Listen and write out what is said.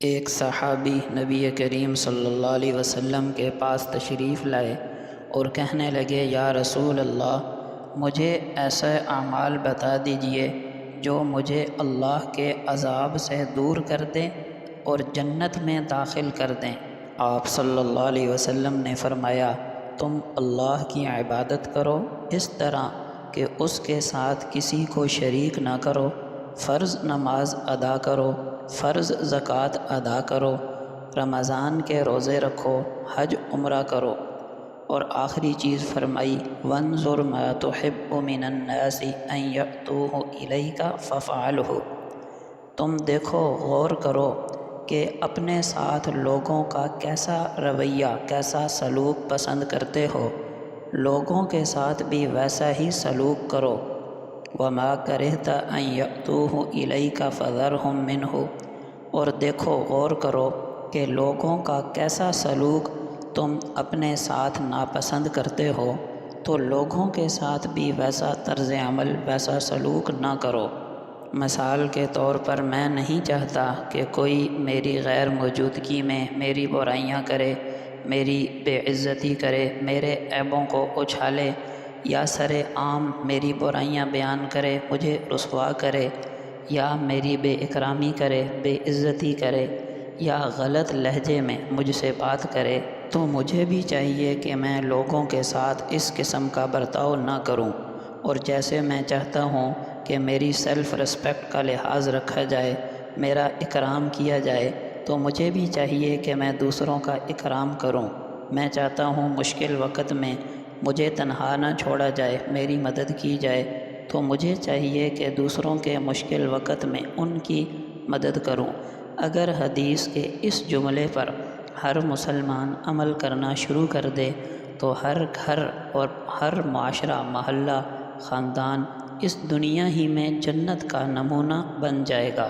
ایک صحابی نبی کریم صلی اللہ علیہ وسلم کے پاس تشریف لائے اور کہنے لگے، یا رسول اللہ، مجھے ایسے اعمال بتا دیجئے جو مجھے اللہ کے عذاب سے دور کر دیں اور جنت میں داخل کر دیں۔ آپ صلی اللہ علیہ وسلم نے فرمایا، تم اللہ کی عبادت کرو اس طرح کہ اس کے ساتھ کسی کو شریک نہ کرو، فرض نماز ادا کرو، فرض زکوٰۃ ادا کرو، رمضان کے روزے رکھو، حج عمرہ کرو، اور آخری چیز فرمائی، وانظر ما تحب من الناس ان یأتوہ الیک فافعلہ۔ تم دیکھو، غور کرو کہ اپنے ساتھ لوگوں کا کیسا رویہ، کیسا سلوک پسند کرتے ہو، لوگوں کے ساتھ بھی ویسا ہی سلوک کرو۔ وما کرہت ان یأتوہ الیک فذرہم منہ، اور دیکھو، غور کرو کہ لوگوں کا کیسا سلوک تم اپنے ساتھ ناپسند کرتے ہو، تو لوگوں کے ساتھ بھی ویسا طرز عمل، ویسا سلوک نہ کرو۔ مثال کے طور پر، میں نہیں چاہتا کہ کوئی میری غیر موجودگی میں میری برائیاں کرے، میری بے عزتی کرے، میرے عیبوں کو اچھالے، یا سر عام میری برائیاں بیان کرے، مجھے رسوا کرے، یا میری بے اکرامی کرے، بے عزتی کرے، یا غلط لہجے میں مجھ سے بات کرے، تو مجھے بھی چاہیے کہ میں لوگوں کے ساتھ اس قسم کا برتاؤ نہ کروں۔ اور جیسے میں چاہتا ہوں کہ میری سیلف ریسپیکٹ کا لحاظ رکھا جائے، میرا اکرام کیا جائے، تو مجھے بھی چاہیے کہ میں دوسروں کا اکرام کروں۔ میں چاہتا ہوں مشکل وقت میں مجھے تنہا نہ چھوڑا جائے، میری مدد کی جائے، تو مجھے چاہیے کہ دوسروں کے مشکل وقت میں ان کی مدد کروں۔ اگر حدیث کے اس جملے پر ہر مسلمان عمل کرنا شروع کر دے تو ہر گھر اور ہر معاشرہ، محلہ، خاندان اس دنیا ہی میں جنت کا نمونہ بن جائے گا۔